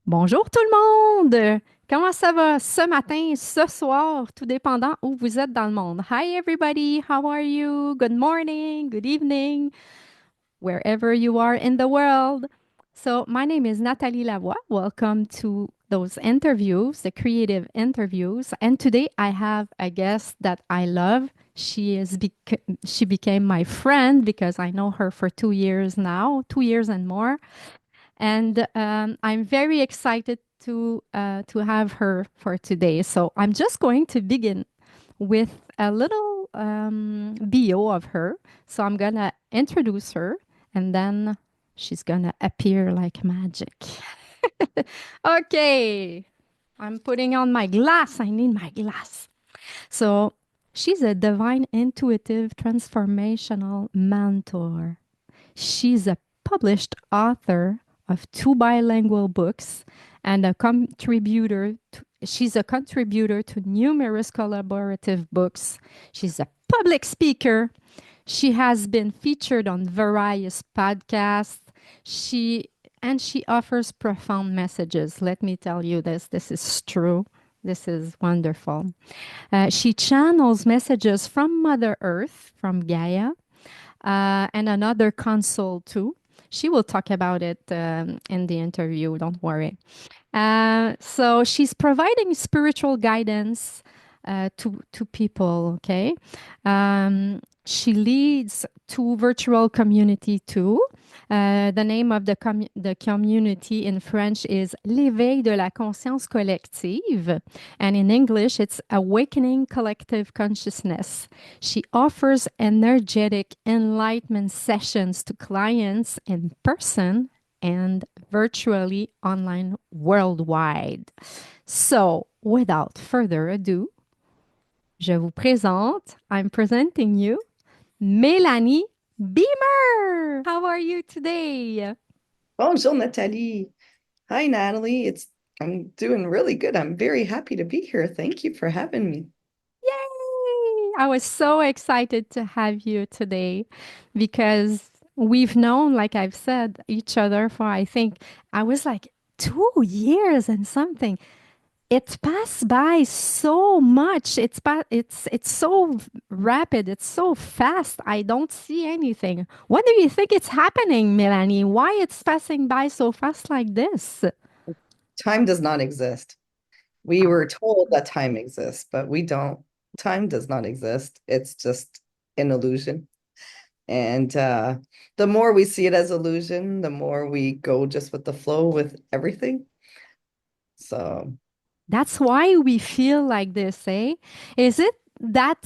Bonjour tout le monde! Comment ça va ce matin, ce soir, tout dépendant où vous êtes dans le monde. Hi everybody, how are you? Good morning, good evening, wherever you are in the world. So, my name is Nathalie Lavoie. Welcome to those interviews, the creative interviews. And today I have a guest that I love. She became my friend because I know her for 2 years now, 2 years and more. And I'm very excited to have her for today. So I'm just going to begin with a little bio of her. So I'm gonna introduce her, and then she's gonna appear like magic. Okay, I'm putting on my glass. I need my glass. So she's a divine, intuitive, transformational mentor. She's a published author of two bilingual books and she's a contributor to numerous collaborative books. She's a public speaker. She has been featured on various podcasts. She offers profound messages. Let me tell you this. This is true. This is wonderful. She channels messages from Mother Earth, from Gaia, and another console too. She will talk about it in the interview, don't worry. So she's providing spiritual guidance to people, okay? She leads two virtual community too. The name of the community in French is L'éveil de la conscience collective, and in English it's Awakening Collective Consciousness. She offers energetic enlightenment sessions to clients in person and virtually online worldwide. So, without further ado, I'm presenting you Melanie Beamer. How are you today? Bonjour, Nathalie. Hi, Natalie. I'm doing really good. I'm very happy to be here. Thank you for having me. Yay! I was so excited to have you today because we've known, like I've said, each other for I think I was like 2 years and something. It passed by so much. It's so rapid. It's so fast. I don't see anything. What do you think it's happening, Melanie? Why it's passing by so fast like this? Time does not exist. We Oh, were told that time exists, but we don't. Time does not exist. It's just an illusion. And the more we see it as illusion, the more we go just with the flow with everything. So that's why we feel like this, eh? Is it that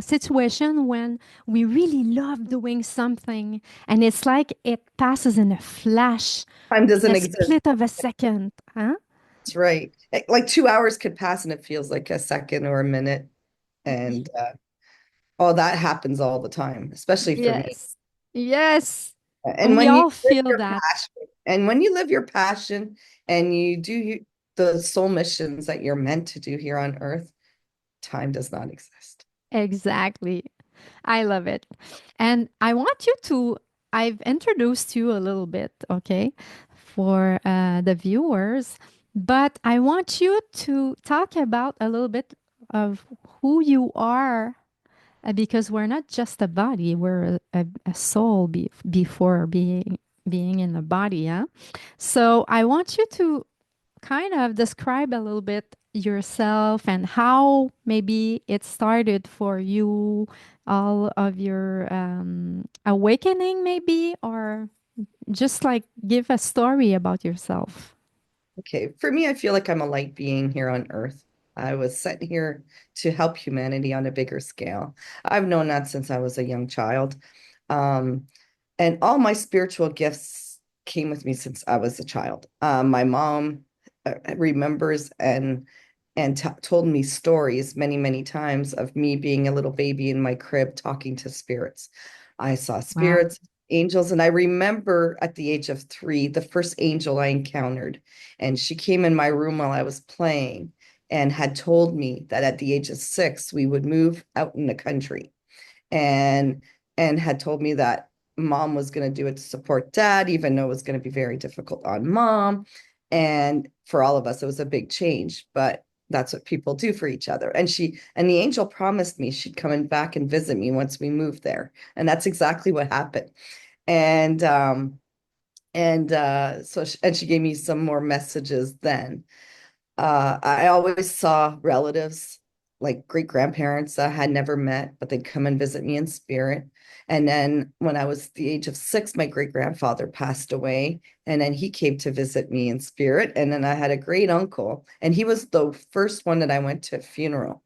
situation when we really love doing something and it's like it passes in a flash, time in doesn't a exist. split of a second, huh? That's right. Like 2 hours could pass and it feels like a second or a minute. And oh, that happens all the time, especially for me. Yes. Yes. And We when you all live feel your that. passion, and when you live your passion and you do the soul missions that you're meant to do here on earth, time does not exist. Exactly. I love it. And I want you to, I've introduced you a little bit, okay, for the viewers, but I want you to talk about a little bit of who you are because we're not just a body, we're a soul before being in a body, yeah? So I want you to kind of describe a little bit yourself and how maybe it started for you, all of your awakening, maybe, or just like give a story about yourself. Okay, for me, I feel like I'm a light being here on earth. I was sent here to help humanity on a bigger scale. I've known that since I was a young child. Um, and all my spiritual gifts came with me since I was a child. My mom remembers and told me stories many, many times of me being a little baby in my crib talking to spirits. I saw Wow. spirits, angels, and I remember at the age of 3, the first angel I encountered, and she came in my room while I was playing and had told me that at the age of 6 we would move out in the country, and had told me that mom was going to do it to support dad, even though it was going to be very difficult on mom. And for all of us, it was a big change, but that's what people do for each other. And the angel promised me she'd come back and visit me once we moved there. And that's exactly what happened. And and she gave me some more messages then. I always saw relatives, like great grandparents that I had never met, but they'd come and visit me in spirit. And then when I was the age of 6, my great grandfather passed away, and then he came to visit me in spirit. And then I had a great uncle, and he was the first one that I went to a funeral.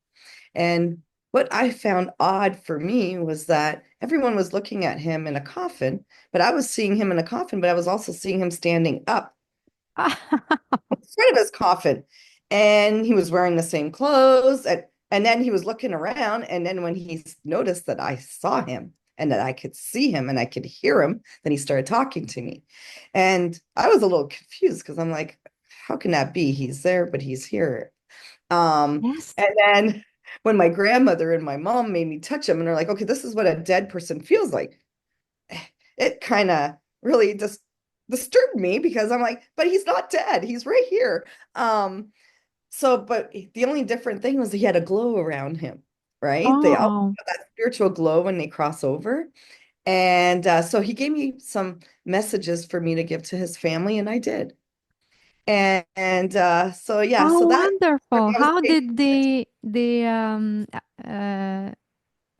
And what I found odd for me was that everyone was looking at him in a coffin, but I was seeing him in a coffin, but I was also seeing him standing up in front of his coffin. And he was wearing the same clothes. And then he was looking around. And then when he noticed that I saw him and that I could see him and I could hear him, then he started talking to me. And I was a little confused because I'm like, how can that be? He's there, but he's here. Yes. And then when my grandmother and my mom made me touch him, and they're like, okay, this is what a dead person feels like. It kind of really just disturbed me because I'm like, but he's not dead. He's right here. But the only different thing was he had a glow around him, right? They all Oh, have that spiritual glow when they cross over. And so he gave me some messages for me to give to his family, and I did. So yeah, oh, so that wonderful. I was How able did to,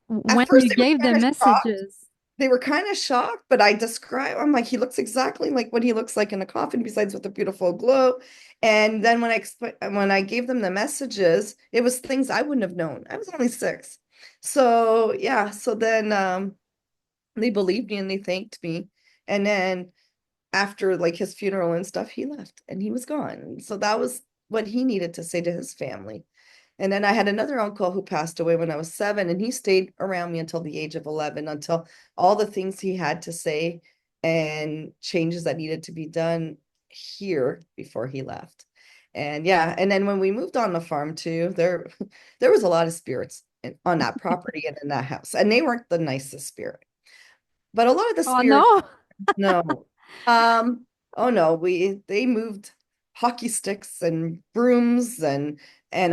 when at you first they were gave the kind of shocked. messages? They were kind of shocked, but I'm like, he looks exactly like what he looks like in a coffin, besides with a beautiful glow. And then when I gave them the messages, it was things I wouldn't have known. I was only 6. So yeah, so then they believed me and they thanked me. And then after like his funeral and stuff, he left and he was gone. So that was what he needed to say to his family. And then I had another uncle who passed away when I was 7, and he stayed around me until the age of 11, until all the things he had to say and changes that needed to be done here before he left. And yeah, and then when we moved on the farm too, there was a lot of spirits on that property and in that house, and they weren't the nicest spirit. But a lot of the Oh, spirits, no. no. Oh no, they moved hockey sticks and brooms, and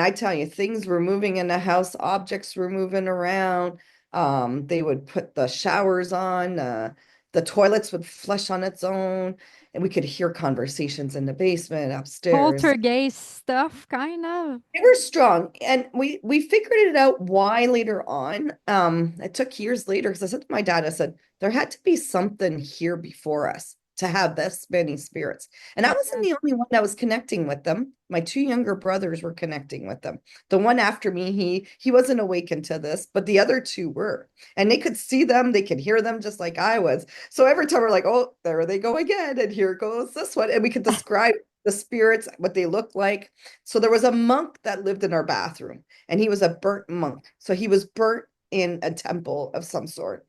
I tell you, things were moving in the house, objects were moving around. They would put the showers on, the toilets would flush on its own, and we could hear conversations in the basement, upstairs. Poltergeist stuff, kind of. They were strong, and we figured it out why later on. It took years later because I said to my dad, I said, there had to be something here before us to have this many spirits. And I wasn't Yes. the only one that was connecting with them. My 2 younger brothers were connecting with them. The one after me, he wasn't awakened to this, but the other 2 were. And they could see them, they could hear them just like I was. So every time we're like, oh, there they go again, and here goes this one. And we could describe the spirits, what they looked like. So there was a monk that lived in our bathroom, and he was a burnt monk. So he was burnt in a temple of some sort,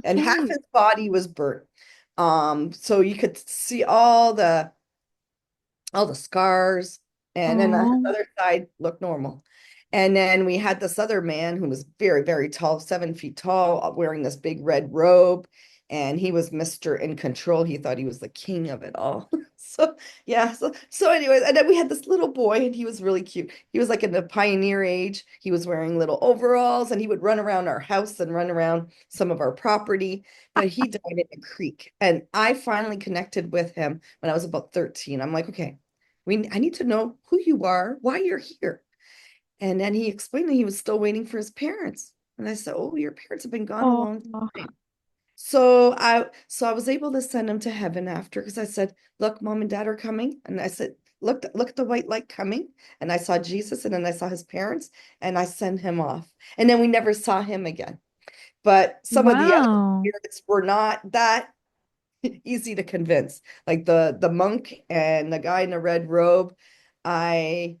and half Okay. his body was burnt. So you could see all the scars, and then the Oh, other side looked normal. And then we had this other man who was very, very tall, 7 feet tall, wearing this big red robe. And he was Mr. In Control. He thought he was the king of it all. So yeah. So anyways, and then we had this little boy, and he was really cute. He was like in the pioneer age. He was wearing little overalls, and he would run around our house and run around some of our property. But he died in a creek. And I finally connected with him when I was about 13. I'm like, okay, I need to know who you are, why you're here. And then he explained that he was still waiting for his parents. And I said, oh, your parents have been gone a oh, long time. So I was able to send him to heaven after, because I said, look, mom and dad are coming. And I said, look at the white light coming. And I saw Jesus, and then I saw his parents, and I sent him off. And then we never saw him again. But some of the other wow. spirits were not that easy to convince. Like the monk and the guy in the red robe, I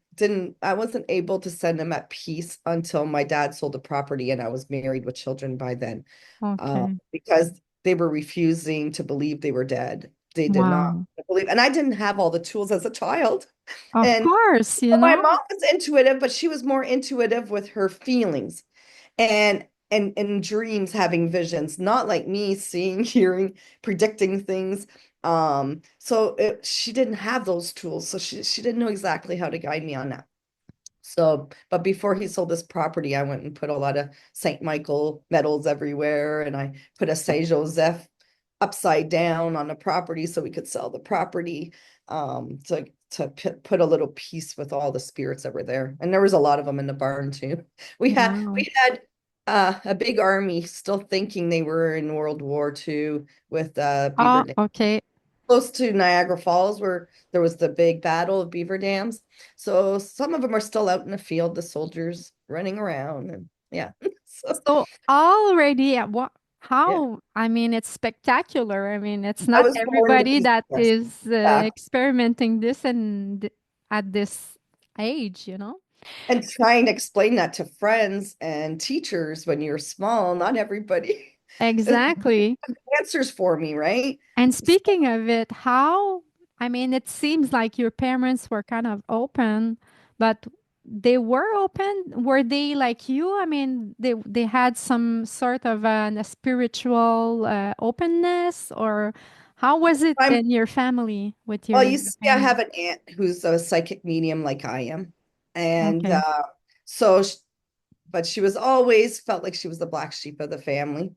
wasn't able to send them at peace until my dad sold the property and I was married with children by then. Okay. Because they were refusing to believe they were dead. They did not Wow. believe, and I didn't have all the tools as a child. Of And course, you my know. mom was intuitive, but she was more intuitive with her feelings and in dreams, having visions, not like me seeing, hearing, predicting things. She didn't have those tools, so she didn't know exactly how to guide me on that. So, but before he sold this property, I went and put a lot of Saint Michael medals everywhere, and I put a Saint Joseph upside down on the property so we could sell the property. To put a little piece with all the spirits that were there, and there was a lot of them in the barn too. We had Wow. we had a big army still thinking they were in World War II with beaver Oh, dam okay. close to Niagara Falls where there was the big battle of beaver dams. So some of them are still out in the field, the soldiers running around, and yeah. So So already at what yeah, how I mean it's spectacular. I mean it's I not was born to everybody be that yes. is Yeah. experimenting this and at this age, you know? And trying to explain that to friends and teachers when you're small, not everybody has Exactly. answers for me, right? And So speaking of it, how, I mean, it seems like your parents were kind of open, but they were open. Were they like you? I mean, they had some sort of a spiritual openness, or how was it I'm in your family with well, your you see, I have parents? an aunt who's a psychic medium like I am. And Okay. so, but she was always felt like she was the black sheep of the family,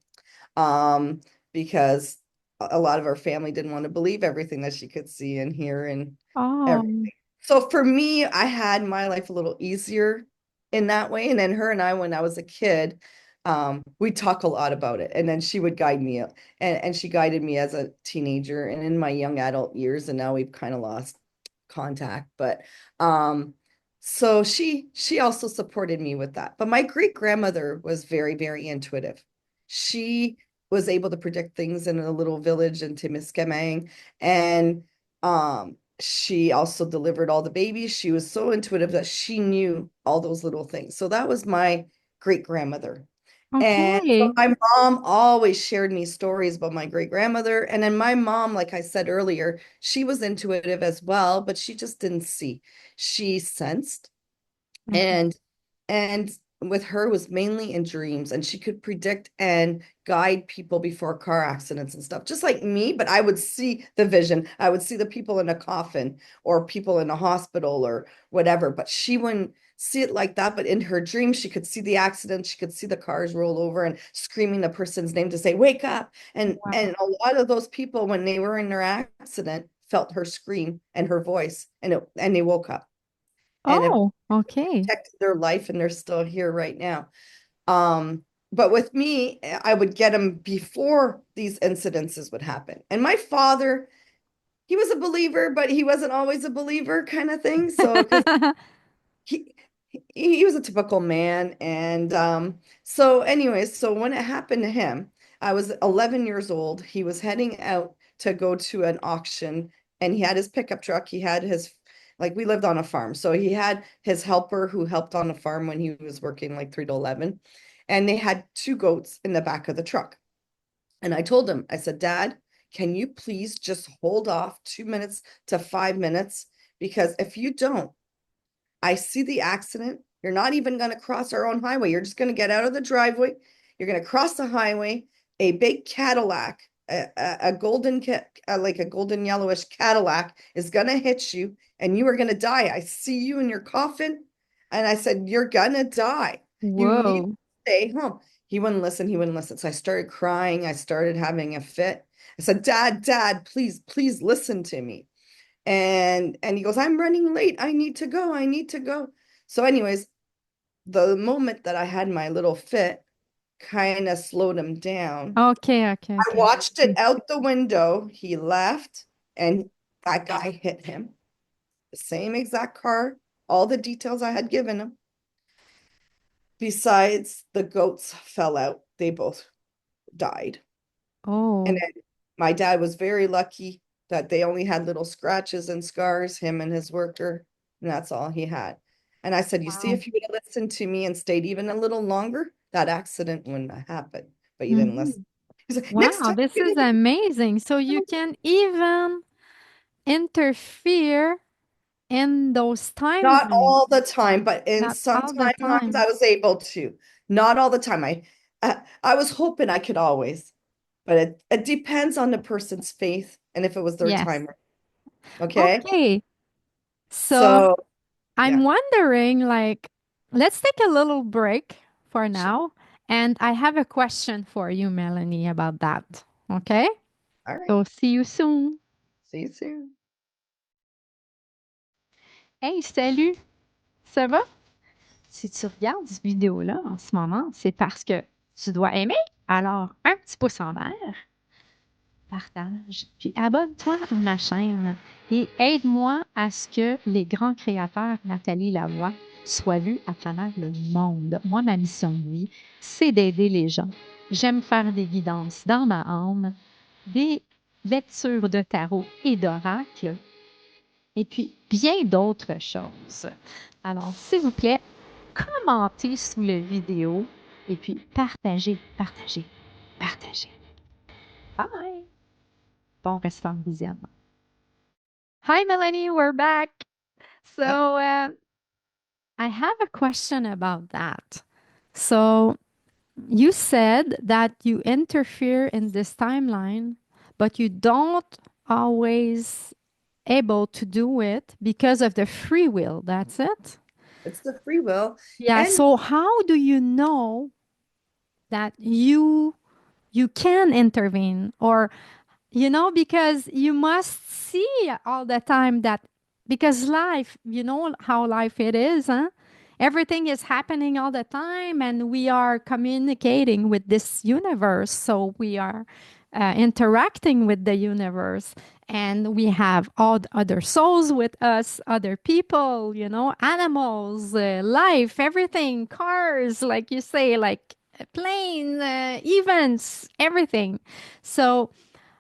um, because a lot of her family didn't want to believe everything that she could see and hear and everything. Oh, So for me, I had my life a little easier in that way. And then her and I, when I was a kid, we'd talk a lot about it. And then she would guide me, and she guided me as a teenager and in my young adult years. And now we've kind of lost contact. But so she also supported me with that. But my great grandmother was very, very intuitive. She was able to predict things in a little village in Timiskaming. And she also delivered all the babies. She was so intuitive that she knew all those little things. So that was my great grandmother. And so okay. my mom always shared me stories about my great grandmother. And then my mom, like I said earlier, she was intuitive as well, but she just didn't see. She sensed, Okay. and and with her was mainly in dreams, and she could predict and guide people before car accidents and stuff, just like me. But I would see the vision. I would see the people in a coffin or people in a hospital or whatever, but she wouldn't see it like that. But in her dreams, she could see the accident, she could see the cars roll over and screaming the person's name to say wake up. And Wow. a lot of those people, when they were in their accident, felt her scream and her voice, and they woke up, and it Oh, okay. protected their life, and they're still here right now. But with me, I would get them before these incidences would happen. And my father, he was a believer, but he wasn't always a believer kind of thing. So because he he was a typical man. And so anyways, so when it happened to him, I was 11 years old. He was heading out to go to an auction, and he had his pickup truck. He had his, like, we lived on a farm. So he had his helper who helped on the farm when he was working like 3 to 11. And they had 2 goats in the back of the truck. And I told him, I said, Dad, can you please just hold off 2 minutes to 5 minutes? Because if you don't, I see the accident. You're not even going to cross our own highway. You're just going to get out of the driveway. You're going to cross the highway. A big Cadillac, a golden, like a golden yellowish Cadillac is going to hit you, and you are going to die. I see you in your coffin. And I said, you're going to die. You need to Whoa. stay home. He wouldn't listen. He wouldn't listen. So I started crying. I started having a fit. I said, Dad, please, please listen to me. And he goes, I'm running late. I need to go. I need to go. So anyways, the moment that I had my little fit kind of slowed him down. Okay, okay, I okay. watched it out the window. He left, and that guy hit him. The same exact car, all the details I had given him. Besides, the goats fell out. They both died. And Oh, then my dad was very lucky that they only had little scratches and scars, him and his worker, and that's all he had. And I said, you see, wow. if you would have listened to me and stayed even a little longer, that accident wouldn't have happened. But you didn't listen. Mhm. He's like, next Wow, time, this is amazing. So you can even interfere in those not timings, all the time, but in not some all the timelines, I time. was able to. Not all the time. I was hoping I could always, but it depends on the person's faith and if it was their Yes. time. Okay. Okay. So So, I'm yeah. wondering, like, let's take a little break for Sure. now. And I have a question for you, Melanie, about that. Okay? All right. So see you soon. See you soon. Hey, salut! Ça va? Si tu regardes cette vidéo-là en ce moment, c'est parce que tu dois aimer. Alors, un petit pouce en l'air, partage, puis abonne-toi à ma chaîne et aide-moi à ce que les grands créateurs Nathalie Lavoie soient vus à travers le monde. Moi, ma mission de vie, c'est d'aider les gens. J'aime faire des guidances dans ma âme, des lectures de tarot et d'oracle, et puis bien d'autres choses. Alors, s'il vous plaît, commentez sous la vidéo et puis partagez, partagez, partagez. Bye! Bon restant de visionnement. Hi, Melanie, we're back. Uh, So, I have a question about that. So, you said that you interfere in this timeline, but you don't always able to do it because of the free will. That's it? it's the free will. Yeah. And So, how do you know that you can intervene, or because you must see all the time that, because life, how life it is, huh? Everything is happening all the time, and we are communicating with this universe. So we are interacting with the universe, and we have all the other souls with us, other people, animals, life, everything, cars, like you say, like plane, events, everything. So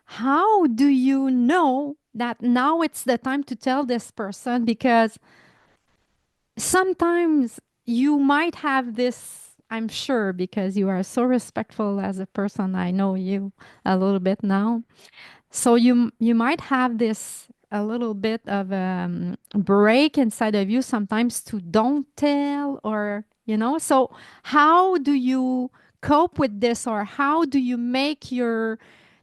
how do you know that now it's the time to tell this person? Because sometimes you might have this, I'm sure, because you are so respectful as a person. I know you a little bit now. So you might have this a little bit of break inside of you sometimes to don't tell, or so how do you cope with this, or how do you make your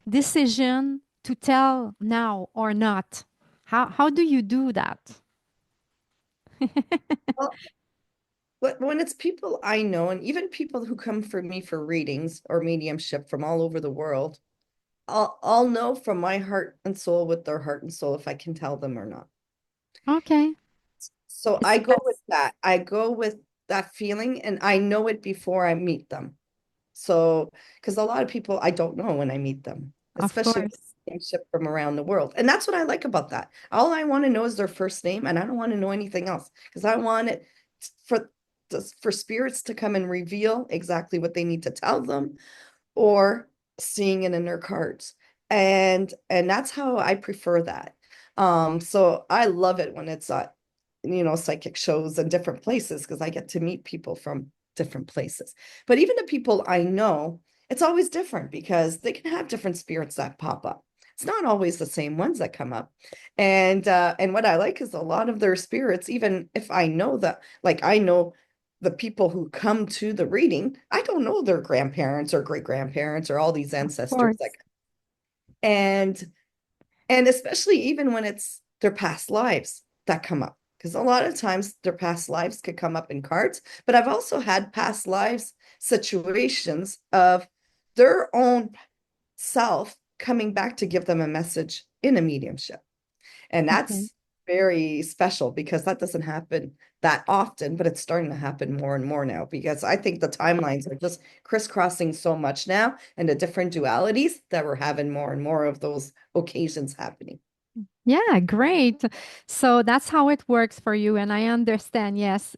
decision to tell now or not? How do you do that? well, when it's people I know, and even people who come for me for readings or mediumship from all over the world, I'll know from my heart and soul with their heart and soul if I can tell them or not. Okay. So I So go with that's, that. I go with that feeling, and I know it before I meet them. So, because a lot of people I don't know when I meet them, of especially course. mediumship from around the world. And that's what I like about that. All I want to know is their first name, and I don't want to know anything else because I want it for for spirits to come and reveal exactly what they need to tell them, or seeing it in their cards. And that's how I prefer that. So I love it when it's psychic shows in different places because I get to meet people from different places. But even the people I know, it's always different because they can have different spirits that pop up. It's not always the same ones that come up. And what I like is a lot of their spirits, even if I know that, like I know the people who come to the reading, I don't know their grandparents or great grandparents or all these Of ancestors. course. Like, and and especially even when it's their past lives that come up, because a lot of times their past lives could come up in cards. But I've also had past lives situations of their own self coming back to give them a message in a mediumship. And Okay. that's very special because that doesn't happen that often, but it's starting to happen more and more now because I think the timelines are just crisscrossing so much now and the different dualities that we're having more and more of those occasions happening. Yeah, great. So that's how it works for you. And I understand. Yes,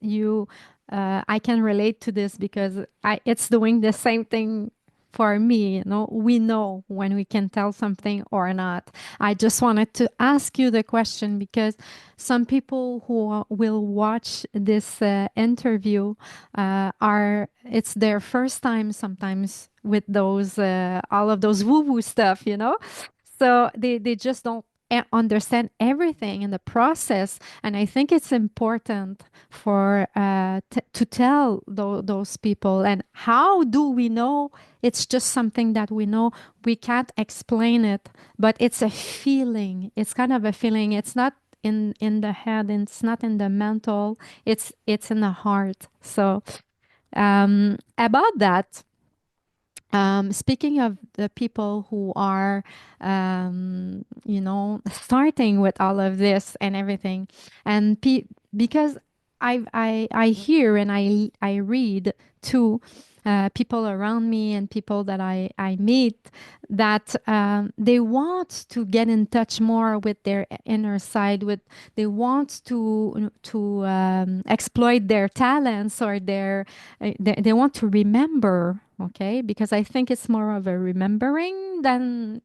I can relate to this because it's doing the same thing for me. We know when we can tell something or not. I just wanted to ask you the question because some people who will watch this interview it's their first time sometimes with all of those woo woo stuff. So they just don't understand everything in the process. And I think it's important for to tell those people. And how do we know? It's just something that we know. We can't explain it, but it's a feeling. It's kind of a feeling. It's not in the head, and it's not in the mental. It's in the heart. So about that, speaking of the people who are, starting with all of this and everything, and because I hear and I read too, people around me and people that I meet, that they want to get in touch more with their inner side. They want to exploit their talents, or they want to remember, okay? Because I think it's more of a remembering than,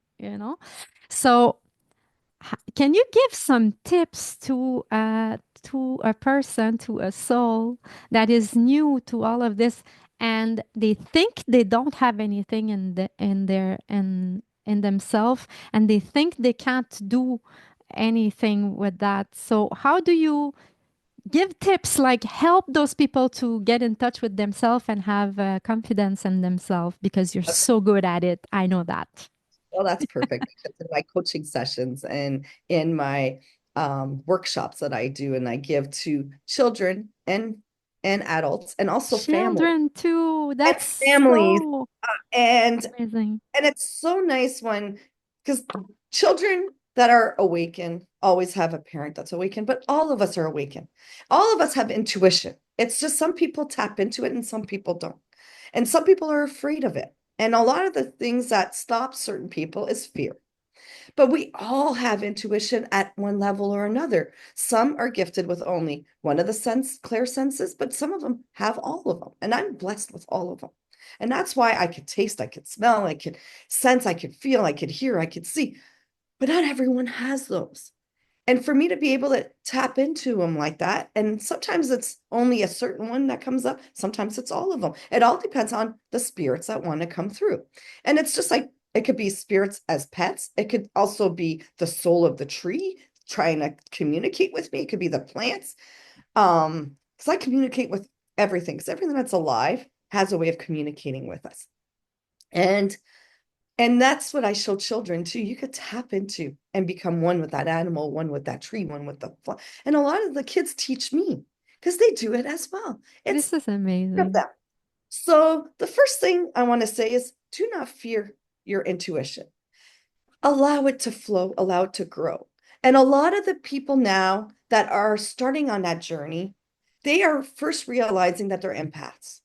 So, can you give some tips to a person, to a soul that is new to all of this, and they think they don't have anything in themselves, and they think they can't do anything with that? So, how do you give tips, like help those people to get in touch with themselves and have confidence in themselves, because you're so good at it. I know that. Well, that's perfect. Because in my coaching sessions and in my workshops that I do and I give to children and adults and also families Children too. and That's families so and amazing. it's so nice when, because children that are awakened always have a parent that's awakened, but all of us are awakened. All of us have intuition. It's just some people tap into it and some people don't. And some people are afraid of it. And a lot of the things that stop certain people is fear. But we all have intuition at one level or another. Some are gifted with only one of the clear senses, but some of them have all of them. And I'm blessed with all of them. And that's why I could taste, I could smell, I could sense, I could feel, I could hear, I could see. But not everyone has those. And for me to be able to tap into them like that, and sometimes it's only a certain one that comes up, sometimes it's all of them. It all depends on the spirits that want to come through. And it's just like it could be spirits as pets, it could also be the soul of the tree trying to communicate with me. It could be the plants. Because I communicate with everything, because everything that's alive has a way of communicating with us. And and that's what I show children too. You could tap into and become one with that animal, one with that tree, one with the fly. And a lot of the kids teach me because they do it as well. It's This is of amazing. them. So the first thing I want to say is do not fear your intuition. Allow it to flow, allow it to grow. And a lot of the people now that are starting on that journey, they are first realizing that they're empaths.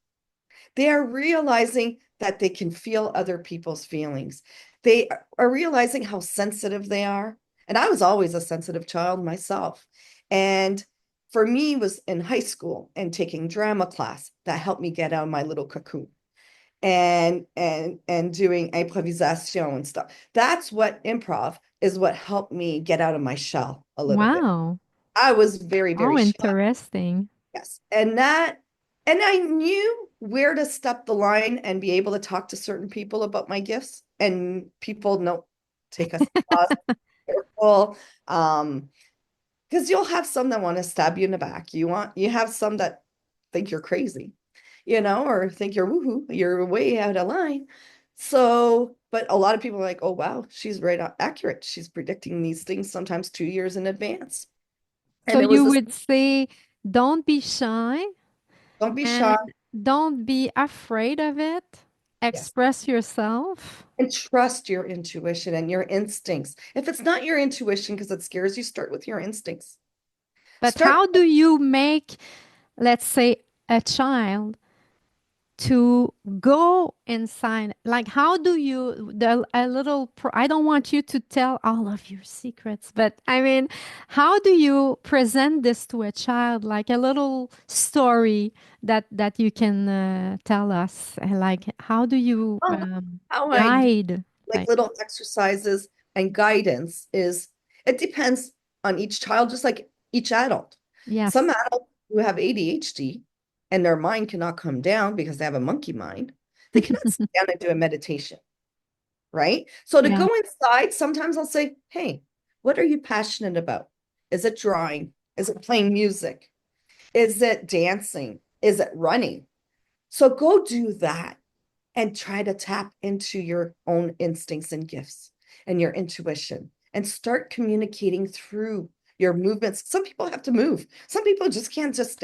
They are realizing that they can feel other people's feelings. They are realizing how sensitive they are. And I was always a sensitive child myself. And for me, was in high school and taking drama class that helped me get out of my little cocoon and doing improvisation and stuff. That's what improv is, what helped me get out of my shell a little bit. Wow. I was very, Oh, very shy. interesting. Yes. And I knew where to step the line and be able to talk to certain people about my gifts. And people no take us pause, careful. Because you'll have some that want to stab you in the back. You have some that think you're crazy, or think you're woohoo, you're way out of line. So, but a lot of people are like, oh wow, she's right accurate. She's predicting these things sometimes 2 years in advance. So And it was you this, would say, don't be shy don't be shy. and don't be afraid of it. Yes. Express yourself. And trust your intuition and your instincts. If it's not your intuition because it scares you, start with your instincts. But Start. how do you make, let's say, a child to go inside? Like, how do you, I don't want you to tell all of your secrets, but I mean, how do you present this to a child, like a little story that you can tell us? Like, how do you Oh, how I do guide? like Like, little exercises and guidance is it depends on each child, just like each adult. Some yes. adults who have ADHD and their mind cannot come down because they have a monkey mind, they cannot sit down and do a meditation, right? So to Yeah. go inside, sometimes I'll say, hey, What are you passionate about? Is it drawing? Is it playing music? Is it dancing? Is it running? So go do that and try to tap into your own instincts and gifts and your intuition and start communicating through your movements. Some people have to move. Some people just can't just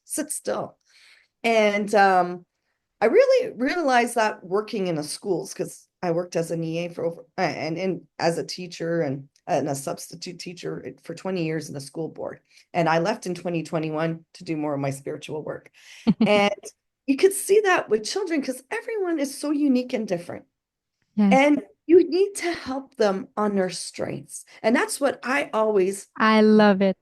sit still. And I really realized that working in the schools, because I worked as an EA for over and as a teacher and a substitute teacher for 20 years in the school board. And I left in 2021 to do more of my spiritual work. And you could see that with children because everyone is so unique and different. Yes. And you need to help them on their strengths. And that's what I always, I love it.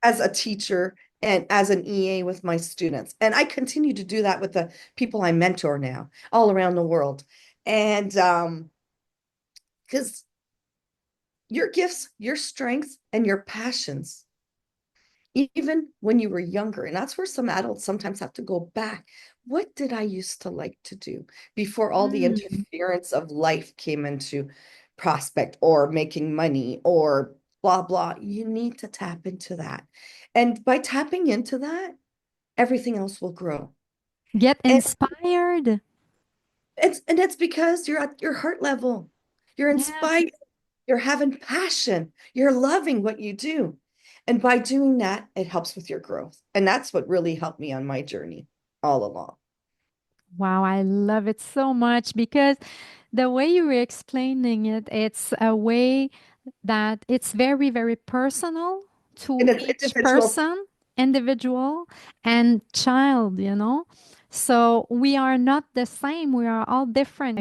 as a teacher and as an EA with my students. And I continue to do that with the people I mentor now all around the world. And because your gifts, your strengths, and your passions, even when you were younger, and that's where some adults sometimes have to go back. What did I used to like to do before all the Mm. interference of life came into prospect or making money or blah, blah? You need to tap into that. And by tapping into that, everything else will grow. Get And inspired. it's because you're at your heart level. You're Yes. inspired. You're having passion. You're loving what you do. And by doing that, it helps with your growth. And that's what really helped me on my journey all along. Wow, I love it so much because the way you were explaining it, it's a way that it's very, very personal And to it's each individual. person, individual and child, you know. So we are not the same. We are all different.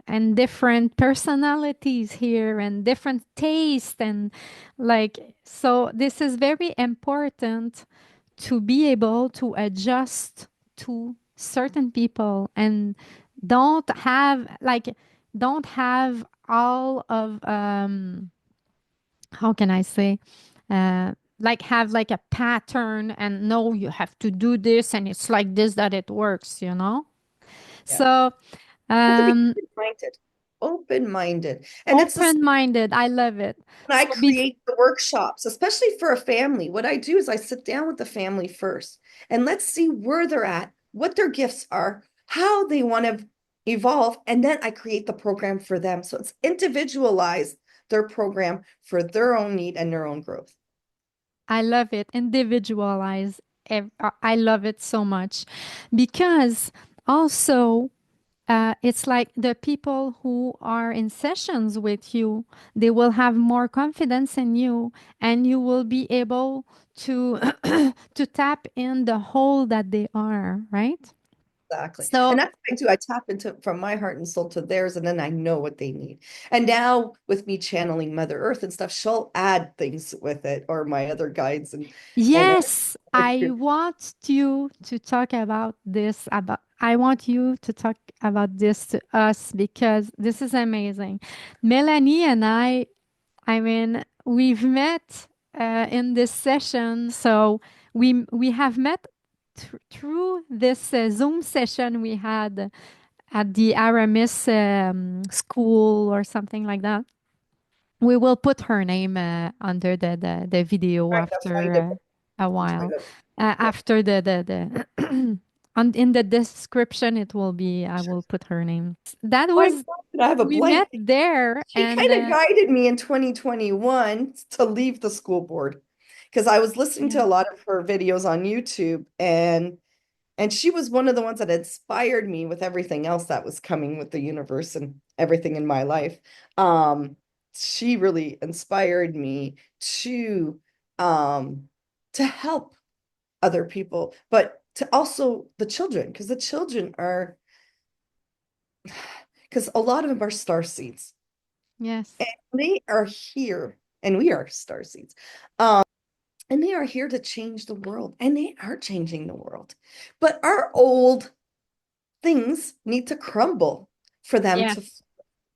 And different personalities here and different taste and like so this is very important to be able to adjust to certain people and don't have all of how can I say like have like a pattern and no you have to do this and it's like this that it works, you know? Yeah. So You have to be um open-minded, open-minded. And it's the open-minded, I love it. when I So be create the workshops, especially for a family, what I do is I sit down with the family first and let's see where they're at, what their gifts are, how they want to evolve, and then I create the program for them. So it's individualized their program for their own need and their own growth. I love it. Individualize. I love it so much because also it's like the people who are in sessions with you, they will have more confidence in you and you will be able to to tap in the whole that they are, right? Exactly. And So that's what I do. I tap into from my heart and soul to theirs, and then I know what they need. And now with me channeling Mother Earth and stuff, she'll add things with it or my other guides and yes, I want you to talk about this about I want you to talk about this to us because this is amazing. Melanie and I mean, we've met in this session. So we have met through this Zoom session we had at the Aramis school or something like that. We will put her name under the video trying to find it. after a I'm trying while. to, yeah. After the in the description, it will be, I will put her name. That Oh, I was, thought that I have a we met blank. there She and kind of guided me in 2021 to leave the school board because I was listening to yeah. a lot of her videos on YouTube and she was one of the ones that inspired me with everything else that was coming with the universe and everything in my life. Um, she really inspired me um to help other people, but to also the children, because the children are because a lot of them are star seeds. Yes. And they are here, and we are star seeds. Um, and they are here to change the world, and they are changing the world. But our old things need to crumble for them to Yes.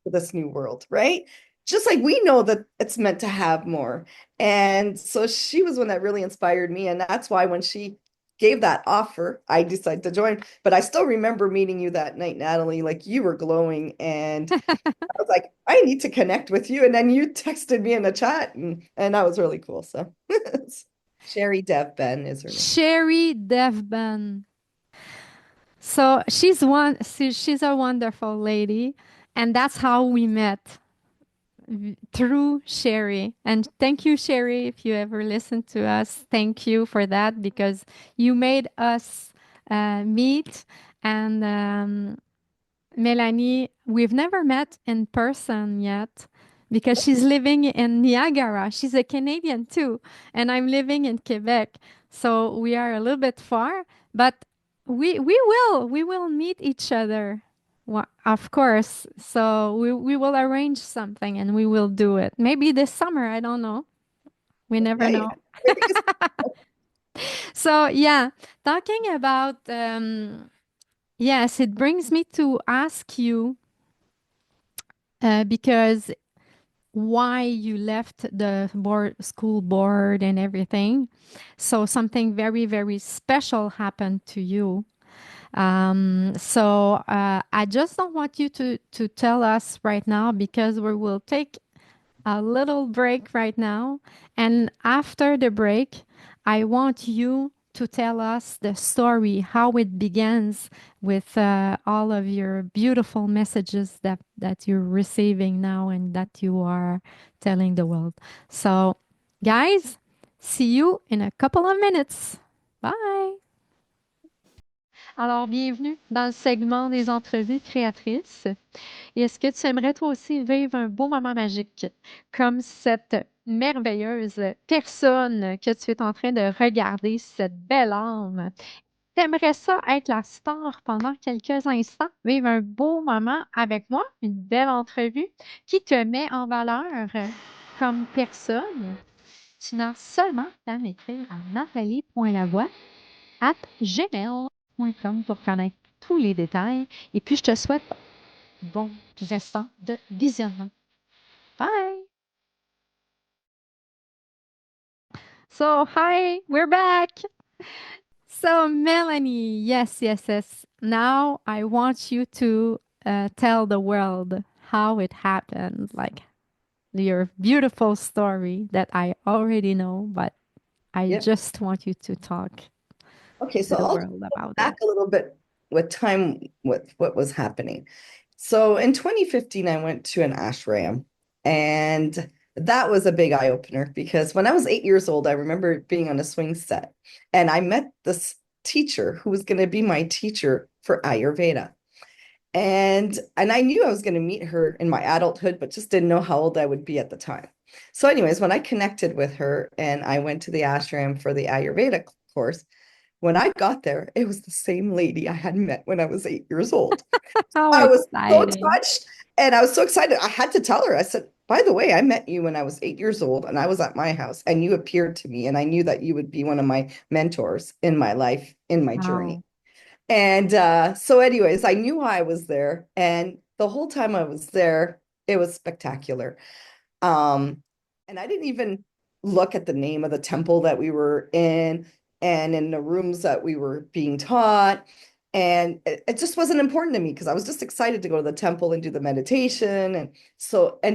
for this new world, right? Just like we know that it's meant to have more. And so she was one that really inspired me. And that's why when she gave that offer, I decided to join. But I still remember meeting you that night, Nathalie, like you were glowing. And I was like, I need to connect with you. And then you texted me in the chat, and that was really cool. So Sherry Dev Ben is her name. Sherry Devban. So she's a wonderful lady, and that's how we met through Sherry. And thank you, Sherry, if you ever listen to us. Thank you for that because you made us meet. And Melanie, we've never met in person yet because she's living in Niagara. She's a Canadian too, and I'm living in Quebec. So we are a little bit far, but we will meet each other. Of course. So we will arrange something and we will do it. Maybe this summer, I don't know. We never Yeah, know. So yeah, talking about yes, it brings me to ask you because why you left the school board and everything. So something very, very special happened to you. So I just don't want you to tell us right now because we will take a little break right now. And after the break, I want you to tell us the story, how it begins with all of your beautiful messages that you're receiving now and that you are telling the world. So, guys, see you in a couple of minutes. Bye. Alors, bienvenue dans le segment des entrevues créatrices. Et est-ce que tu aimerais toi aussi vivre un beau moment magique comme cette merveilleuse personne que tu es en train de regarder, cette belle âme? T'aimerais ça être la star pendant quelques instants, vivre un beau moment avec moi, une belle entrevue qui te met en valeur comme personne? Tu n'as seulement qu'à m'écrire à nathalie.lavoie@gmail.com pour connaître tous les détails. Et puis, je te souhaite bon restant de visionnement. Bye! So, hi, we're back. So, Melanie, yes, yes, yes. Now I want you to tell the world how it happened, like your beautiful story that I already know, but I Yep. just want you to talk Okay, to so the I'll world go about back it. a little bit with time with what was happening. So in 2015, I went to an ashram, and that was a big eye opener because when I was 8 years old, I remember being on a swing set, and I met this teacher who was going to be my teacher for Ayurveda. And I knew I was going to meet her in my adulthood, but just didn't know how old I would be at the time. So, anyways, when I connected with her and I went to the ashram for the Ayurveda course, when I got there, it was the same lady I had met when I was 8 years old. How I was so exciting. touched and I was so excited. I had to tell her, I said, by the way, I met you when I was 8 years old and I was at my house and you appeared to me. And I knew that you would be one of my mentors in my life, in my journey. Wow. And so, anyways, I knew I was there. And the whole time I was there, it was spectacular. Um, and I didn't even look at the name of the temple that we were in and in the rooms that we were being taught. And it just wasn't important to me because I was just excited to go to the temple and do the meditation and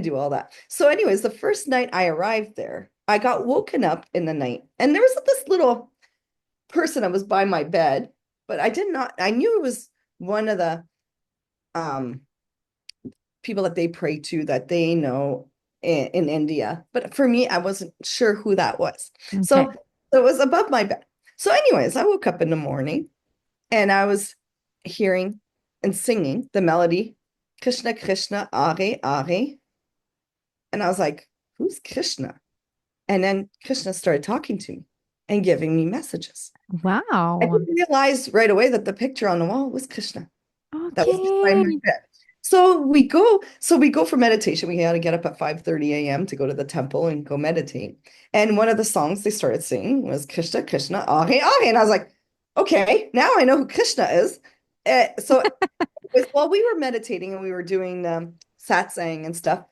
do all that. So, anyways, the first night I arrived there, I got woken up in the night, and there was this little person that was by my bed, but I knew it was one of the um people that they pray to that they know in India. But for me, I wasn't sure who that was. Okay. So it was above my bed. So, anyways, I woke up in the morning and I was hearing and singing the melody, Krishna, Krishna, Are, Are. And I was like, who's Krishna? And then Krishna started talking to me and giving me messages. I Wow. didn't realize right away that the picture on the wall was Krishna. That was beside my Okay. bed. So we go for meditation. We had to get up at 5:30 a.m. to go to the temple and go meditate. And one of the songs they started singing was Krishna, Krishna, Ahe, Ahe. And I was like, okay, now I know who Krishna is. While we were meditating and we were doing satsang and stuff,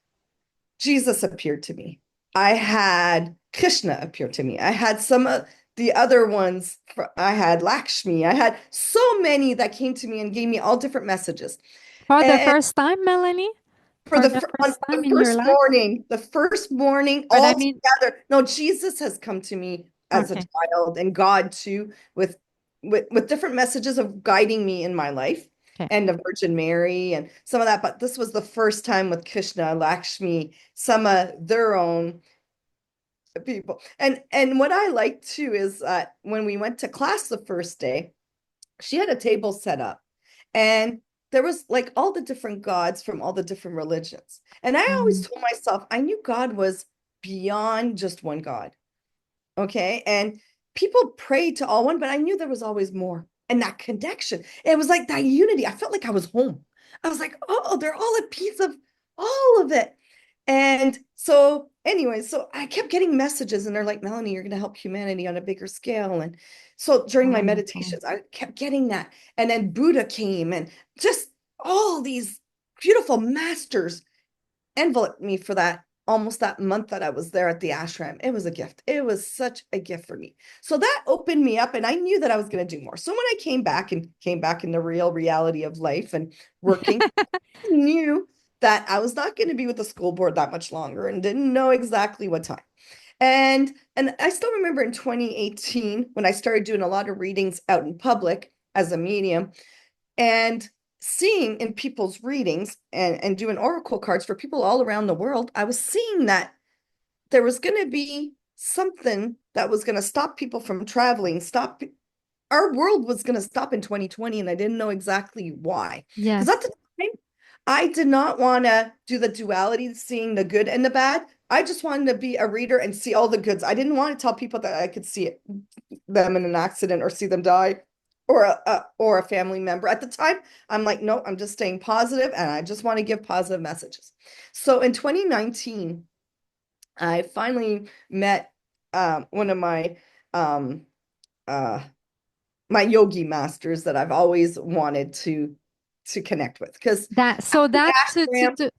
Jesus appeared to me. I had Krishna appear to me. I had some of the other ones. I had Lakshmi. I had so many that came to me and gave me all different messages. For the And first time, Melanie? For For the the on first time the in your life? first morning But I all mean, together. No, Jesus has come to me as a okay, child, and God too, with different messages of guiding me in my life, okay. and the Virgin Mary and some of that. But this was the first time with Krishna, Lakshmi, some of their own people. And what I like too is when we went to class the first day, she had a table set up, and there was like all the different gods from all the different religions. And I always Mm, told myself I knew God was beyond just one God. Okay. And people prayed to all one, but I knew there was always more. And that connection, it was like that unity. I felt like I was home. I was like, oh, they're all a piece of all of it. And so, anyway, so I kept getting messages, and they're like, Melanie, you're going to help humanity on a bigger scale. And so during my wonderful. meditations, I kept getting that. And then Buddha came, and just all these beautiful masters enveloped me for that almost that month that I was there at the ashram. It was a gift. It was such a gift for me. So that opened me up, and I knew that I was going to do more. So when I came back in the real reality of life and working, I knew that I was not going to be with the school board that much longer, and didn't know exactly what time. And I still remember in 2018 when I started doing a lot of readings out in public as a medium, and seeing in people's readings and doing oracle cards for people all around the world, I was seeing that there was going to be something that was going to stop people from traveling, stop our world was going to stop in 2020, and I didn't know exactly why. Because at Yes. the time, I did not want to do the duality, seeing the good and the bad. I just wanted to be a reader and see all the goods. I didn't want to tell people that I could see them in an accident or see them die, or a family member. At the time, I'm like, no, I'm just staying positive, and I just want to give positive messages. So in 2019, I finally met one of um, uh, my yogi masters that I've always wanted to connect with, because That so that ashram,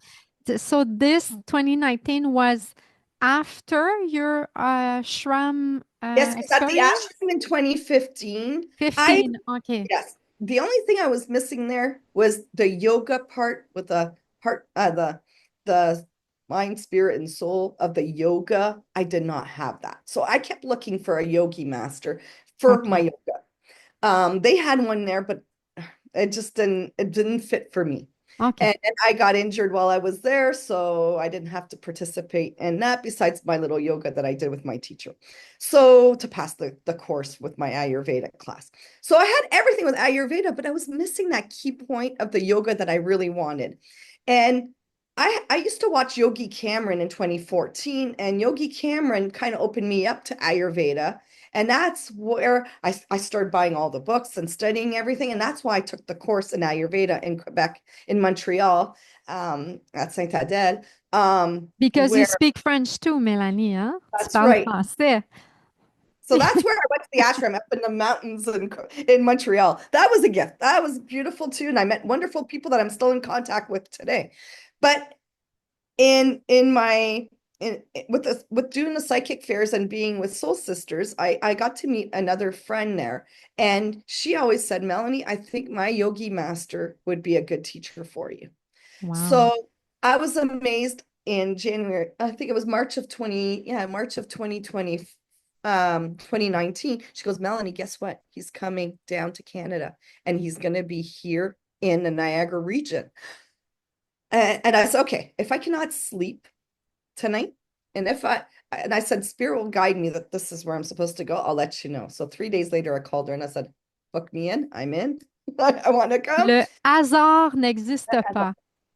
so this 2019 was after your shram yes, because at the experience? ashram in 2015, I 15. Okay. yes, the only thing I was missing there was the yoga part, with the part the mind, spirit, and soul of the yoga. I did not have that, so I kept looking for a yogi master for my Okay. yoga. They had one there, but it didn't fit for me. Okay. And I got injured while I was there, so I didn't have to participate in that, besides my little yoga that I did with my teacher. So to pass the course with my Ayurveda class. So I had everything with Ayurveda, but I was missing that key point of the yoga that I really wanted. And I used to watch Yogi Cameron in 2014, and Yogi Cameron kind of opened me up to Ayurveda. And that's where I started buying all the books and studying everything. And that's why I took the course in Ayurveda in Quebec, in Montreal, at Saint Adèle, Because you where speak French too, Melanie, hein? Tu that's parles right. français. So that's where I went to the ashram up in the mountains in Montreal. That was a gift. That was beautiful too. And I met wonderful people that I'm still in contact with today. But in my in with doing the psychic fairs and being with soul sisters, I got to meet another friend there, and she always said, Melanie, I think my yogi master would be a good teacher for you. Wow. So I was amazed in January, I think it was March of 2020, 2019. She goes, Melanie, guess what? He's coming down to Canada, and he's going to be here in the Niagara region. And I said, okay, if I cannot sleep tonight, and I said, Spirit will guide me that this is where I'm supposed to go, I'll let you know. So 3 days later, I called her and I said, book me in. I'm in. I want to come. Le hasard n'existe pas,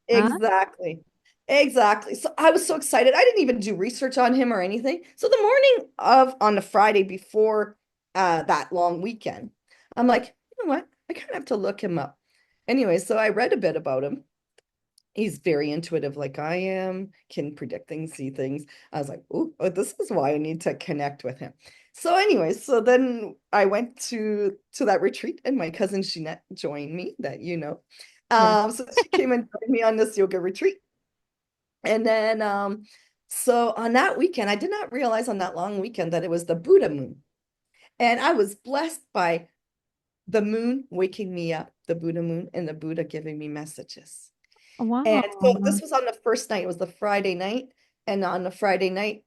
hein? Exactly. Exactly. So I was so excited. I didn't even do research on him or anything. So the morning on the Friday before that long weekend, I'm like, you know what? I kind of have to look him up. Anyway, so I read a bit about him. He's very intuitive, like I am, can predict things, see things. I was like, oh, this is why I need to connect with him. So anyway, so then I went to that retreat, and my cousin Jeanette joined me, that you know. Yes. So she came and joined me on this yoga retreat. And then so on that weekend, I did not realize on that long weekend that it was the Buddha moon. And I was blessed by the moon waking me up, the Buddha moon, and the Buddha giving me messages. Wow. And so this was on the first night. It was the Friday night. And on the Friday night,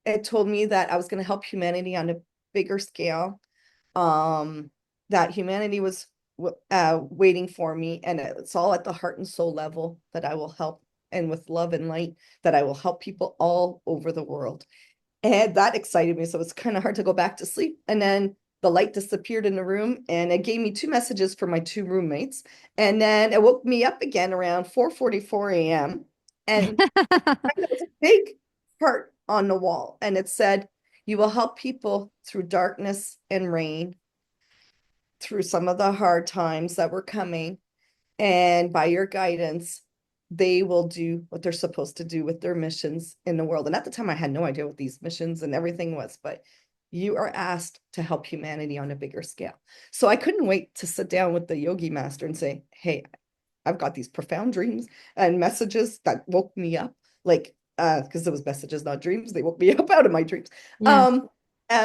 it told me that I was going to help humanity on a bigger scale, that humanity was waiting for me. And it's all at the heart and soul level that I will help. And with love and light, that I will help people all over the world. And that excited me. So it's kind of hard to go back to sleep. And then the light disappeared in the room and it gave me two messages for my two roommates. And then it woke me up again around 4:44 a.m. And there was a big heart on the wall. And it said, you will help people through darkness and rain, through some of the hard times that were coming. And by your guidance, they will do what they're supposed to do with their missions in the world. And at the time, I had no idea what these missions and everything was, but you are asked to help humanity on a bigger scale. So I couldn't wait to sit down with the yogi master and say, hey, I've got these profound dreams and messages that woke me up, like, because it was messages, not dreams. They woke me up out of my dreams. Yeah.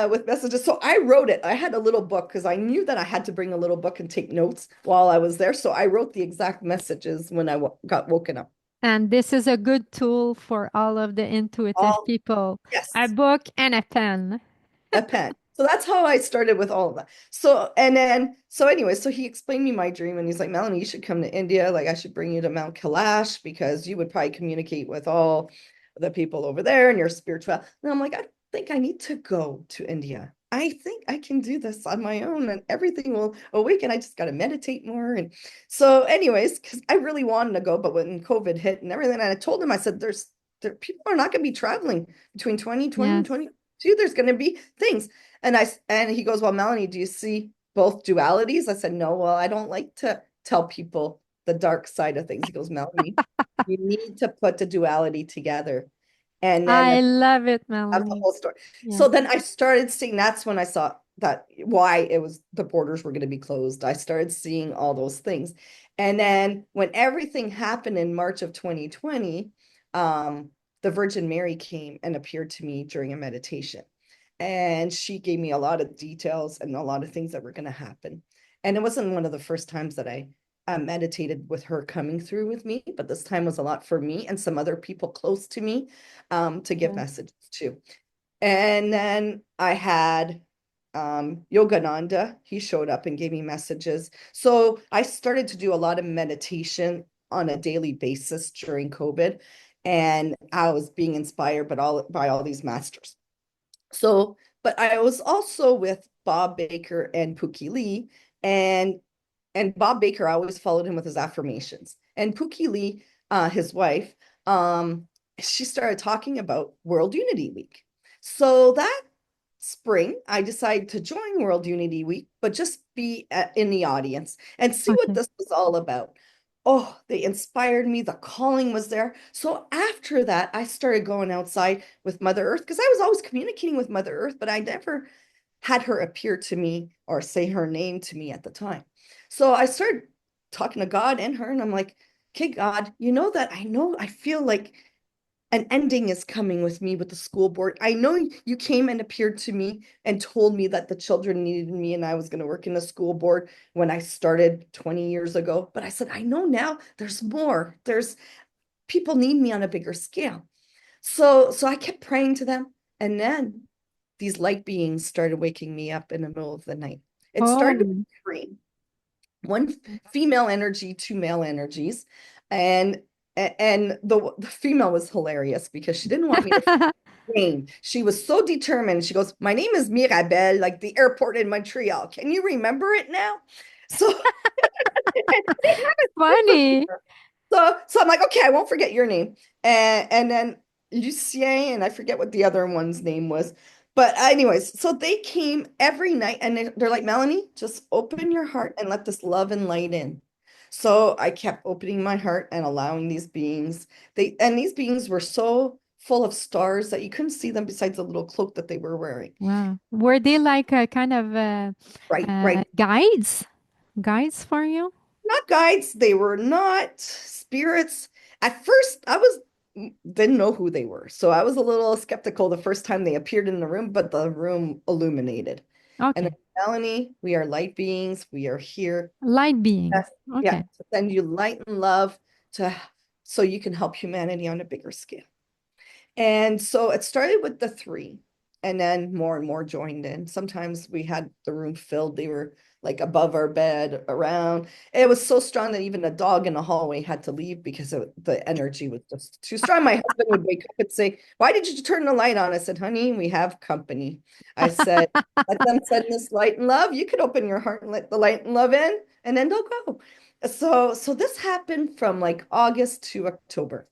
With messages. So I wrote it. I had a little book because I knew that I had to bring a little book and take notes while I was there. So I wrote the exact messages when I got woken up. And this is a good tool for all of the intuitive All, people. A yes, book and a pen. a pen. So that's how I started with all of that. So, and then, so anyway, so he explained me my dream and he's like, Melanie, you should come to India. Like I should bring you to Mount Kailash because you would probably communicate with all the people over there and your spiritual. And I'm like, I don't think I need to go to India. I think I can do this on my own and everything will awaken. I just got to meditate more. And so anyways, because I really wanted to go, but when COVID hit and everything, and I told him, I said, people are not going to be traveling between 2020 and Yes. 2022. There's going to be things. And he goes, well, Melanie, do you see both dualities? I said, no, well, I don't like to tell people the dark side of things. He goes, Melanie, you need to put the duality together. And then I love it, that's the Melanie. whole story. Yeah. So then I started seeing, that's when I saw that why it was the borders were going to be closed. I started seeing all those things. And then when everything happened in March of 2020, the Virgin Mary came and appeared to me during a meditation. And she gave me a lot of details and a lot of things that were going to happen. And it wasn't one of the first times that I meditated with her coming through with me, but this time was a lot for me and some other people close to me, to give Yeah. messages to. And then I had Yogananda. He showed up and gave me messages. So I started to do a lot of meditation on a daily basis during COVID. And I was being inspired by all these masters. So, but I was also with Bob Baker and Pookie Lee, and Bob Baker, I always followed him with his affirmations. And Pookie Lee, his wife, she started talking about World Unity Week. So that spring, I decided to join World Unity Week, but just be in the audience and see what Okay. this was all about. Oh, they inspired me. The calling was there. So after that, I started going outside with Mother Earth because I was always communicating with Mother Earth, but I never had her appear to me or say her name to me at the time. So I started talking to God and her, and I'm like, okay, God, you know that I feel like an ending is coming with me with the school board. I know you came and appeared to me and told me that the children needed me and I was going to work in the school board when I started 20 years ago. But I said, I know now there's more. There's people need me on a bigger scale. So I kept praying to them. And then these light beings started waking me up in the middle of the night. It started with Oh. three, one female energy, two male energies. And the female was hilarious because she didn't want me to name. She was so determined. She goes, my name is Mirabelle, like the airport in Montreal. Can you remember it now? So Funny. so I'm like, okay, I won't forget your name. And then Lucien, and I forget what the other one's name was. But anyways, so they came every night and they're like, Melanie, just open your heart and let this love and light in. So I kept opening my heart and allowing these beings. These beings were so full of stars that you couldn't see them besides the little cloak that they were wearing. Wow. Were they like a kind of Right. guides? Guides for you? Not guides, they were not spirits. At first, I was didn't know who they were. So I was a little skeptical the first time they appeared in the room, but the room illuminated. And then, Okay. Melanie, we are light beings. We are here. Light beings. Yes, yeah, Okay. to send you light and love to so you can help humanity on a bigger scale. And so it started with the three, and then more and more joined in. Sometimes we had the room filled. They were like above our bed, around. It was so strong that even the dog in the hallway had to leave because the energy was just too strong. My husband would wake up and say, "Why did you turn the light on?" I said, "Honey, we have company." I said, "Let them send this light and love. You could open your heart and let the light and love in, and then they'll go." So this happened from like August to October.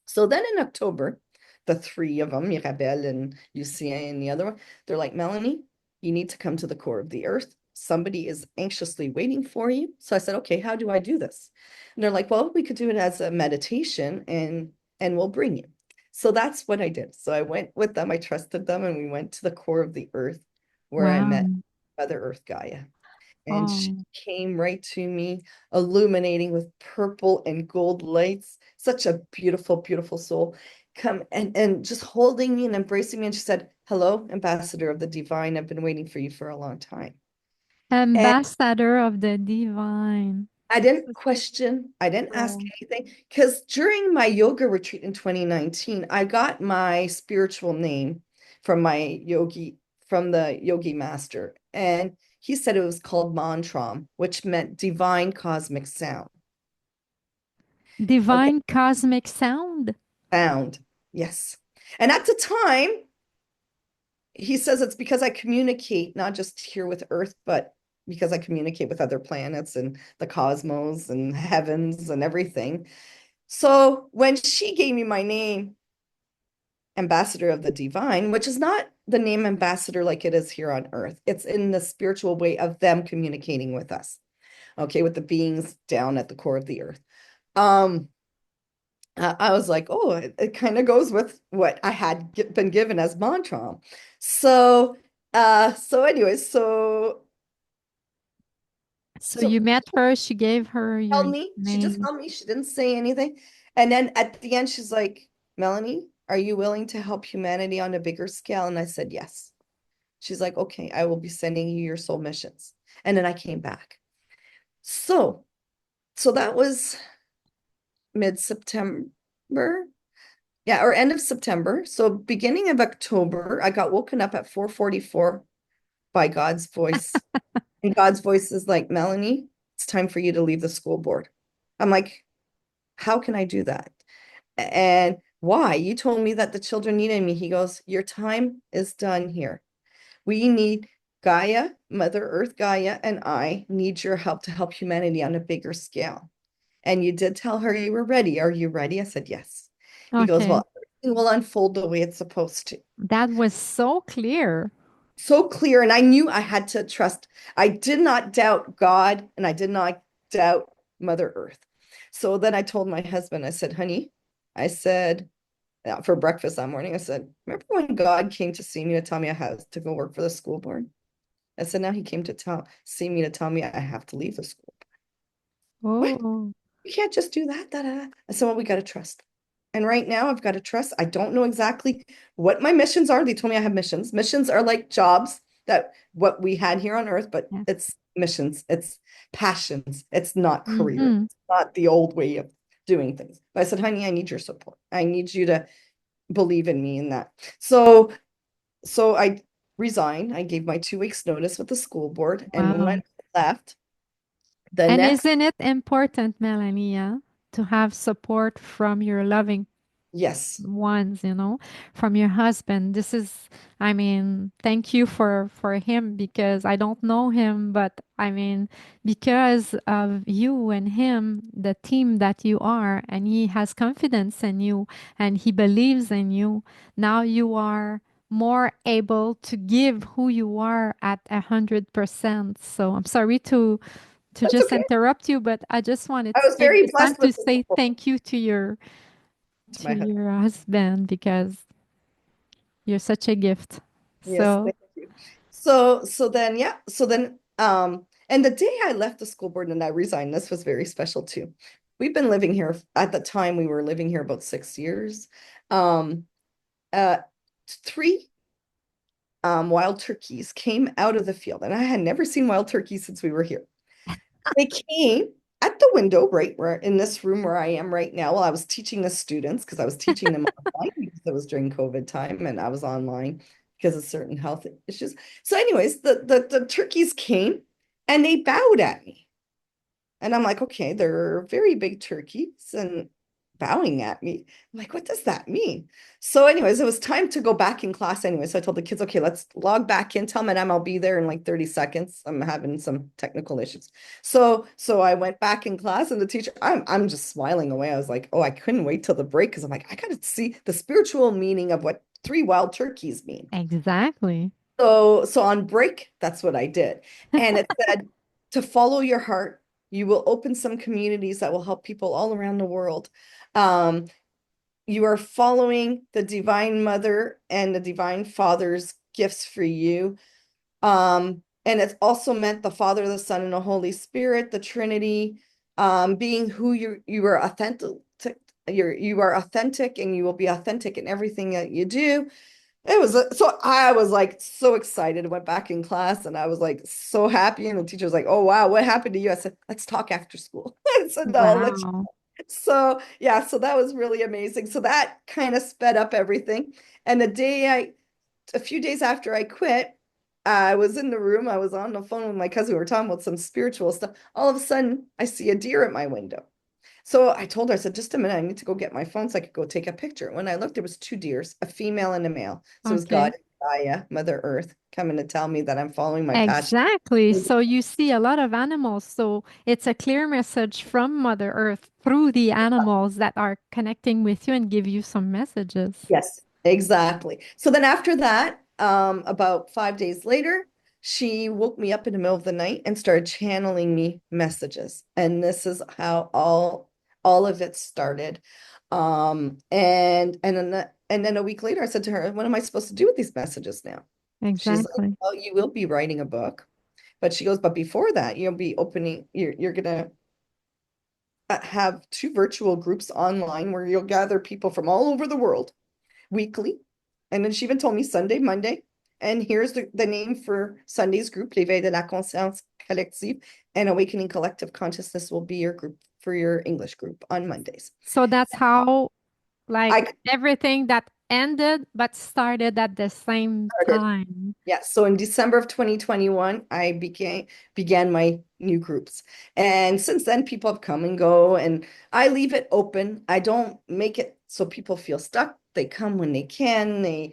So then in October, the three of them, Mirabelle and Lucien and the other one, they're like, "Melanie, you need to come to the core of the earth. Somebody is anxiously waiting for you." So I said, "Okay, how do I do this?" And they're like, "Well, we could do it as a meditation and we'll bring you." So that's what I did. So I went with them, I trusted them, and we went to the core of the earth where I met Wow. Mother Earth Gaia. And she Oh, came right to me, illuminating with purple and gold lights. Such a beautiful, beautiful soul. Come and just holding me and embracing me. And she said, "Hello, ambassador of the divine. I've been waiting for you for a long time." And ambassador of the divine. I didn't question, I didn't ask So anything, because during my yoga retreat in 2019, I got my spiritual name from my yogi, from the yogi master. And he said it was called mantram, which meant divine cosmic sound. Okay, divine cosmic sound. sound. Yes. And at the time, he says it's because I communicate not just here with Earth, but because I communicate with other planets and the cosmos and heavens and everything. So when she gave me my name, Ambassador of the Divine, which is not the name ambassador like it is here on Earth, it's in the spiritual way of them communicating with us, okay, with the beings down at the core of the Earth. Um, I was like, oh, it kind of goes with what I had been given as mantra. So, anyways, So so you met her, she gave her your held me. She just name. held me. She didn't say anything. And then at the end, she's like, "Melanie, are you willing to help humanity on a bigger scale?" And I said, "Yes." She's like, "Okay, I will be sending you your soul missions." And then I came back. So, so that was mid-September. Yeah, or end of September. So beginning of October, I got woken up at 4:44 by God's voice. And God's voice is like, "Melanie, it's time for you to leave the school board." I'm like, "How can I do that?" And why? You told me that the children needed me. He goes, "Your time is done here. We need Gaia, Mother Earth Gaia, and I need your help to help humanity on a bigger scale. And you did tell her you were ready. Are you ready?" I said, "Yes." He goes, Okay. "Well, everything will unfold the way it's supposed to." That was so clear. So clear. And I knew I had to trust. I did not doubt God and I did not doubt Mother Earth. So then I told my husband, I said, "Honey," I said, for breakfast that morning, I said, "Remember when God came to see me to tell me I had to go work for the school board?" I said, "Now he came to see me to tell me I have to leave the school." "What? Oh, You can't just do that." Da, da, da. I said, "Well, we got to trust." And right now I've got to trust. I don't know exactly what my missions are. They told me I have missions. Missions are like jobs that what we had here on earth, but yeah. it's missions, it's passions, it's not career, Mm-hmm. it's not the old way of doing things. But I said, "Honey, I need your support. I need you to believe in me in that." So I resigned. I gave my 2 weeks notice with the school board. And when Wow. I left, the And next, isn't it important, Melania, to have support from your loving yes, ones, from your husband? This is, I mean, thank you for him because I don't know him, but I mean, because of you and him, the team that you are, and he has confidence in you and he believes in you. Now you are more able to give who you are at 100%. So I'm sorry to that's just okay. interrupt you, but I just wanted I to was take very this time blessed to with the say support thank you to your to to my husband. your husband because you're such a gift. Yes, So, thank you. So then, yeah, so then, and the day I left the school board and I resigned, this was very special too. We've been living here at the time we were living here about 6 years. Um, uh, three wild turkeys came out of the field, and I had never seen wild turkeys since we were here. They came at the window, right where in this room where I am right now. Well, I was teaching the students because I was teaching them online because it was during COVID time and I was online because of certain health issues. So, anyways, the turkeys came and they bowed at me. And I'm like, okay, they're very big turkeys and bowing at me. I'm like, what does that mean? So, anyways, it was time to go back in class anyway. So I told the kids, okay, let's log back in. Tell Madame I'll be there in like 30 seconds. I'm having some technical issues. So I went back in class and the teacher, I'm just smiling away. I was like, oh, I couldn't wait till the break because I'm like, I gotta see the spiritual meaning of what three wild turkeys mean. Exactly. So on break, that's what I did. And it said to follow your heart, you will open some communities that will help people all around the world. Um, you are following the Divine Mother and the Divine Father's gifts for you. And it's also meant the Father, the Son, and the Holy Spirit, the Trinity, being who you are authentic. You are authentic, and you will be authentic in everything that you do. It was so I was like so excited. I went back in class and I was like so happy. And the teacher was like, "Oh wow, what happened to you?" I said, "Let's talk after school." I said, "No, I'll let you." Wow. So yeah, so that was really amazing. So that kind of sped up everything. And a few days after I quit, I was in the room. I was on the phone with my cousin. We were talking about some spiritual stuff. All of a sudden, I see a deer at my window. So I told her, I said, just a minute, I need to go get my phone so I could go take a picture. When I looked, there was two deers, a female and a male. So it was God, Okay. Gaia, Mother Earth, coming to tell me that I'm following my passion. Exactly. So you see a lot of animals. So it's a clear message from Mother Earth through the animals that are connecting with you and give you some messages. Yes, exactly. So then after that, about 5 days later, she woke me up in the middle of the night and started channeling me messages. And this is how all of it started. And then a week later, I said to her, "What am I supposed to do with these messages now?" She's like, Exactly. "Well, you will be writing a book." But she goes, "But before that, you'll be opening, you're gonna have two virtual groups online where you'll gather people from all over the world weekly." And then she even told me Sunday, Monday. And here's the name for Sunday's group, L'éveil de la conscience collective, and Awakening Collective Consciousness will be your group for your English group on Mondays. So that's how, like, I everything that ended but started at the same started. time. Yeah, so in December of 2021, I began my new groups. And since then, people have come and go, and I leave it open. I don't make it so people feel stuck. They come when they can. They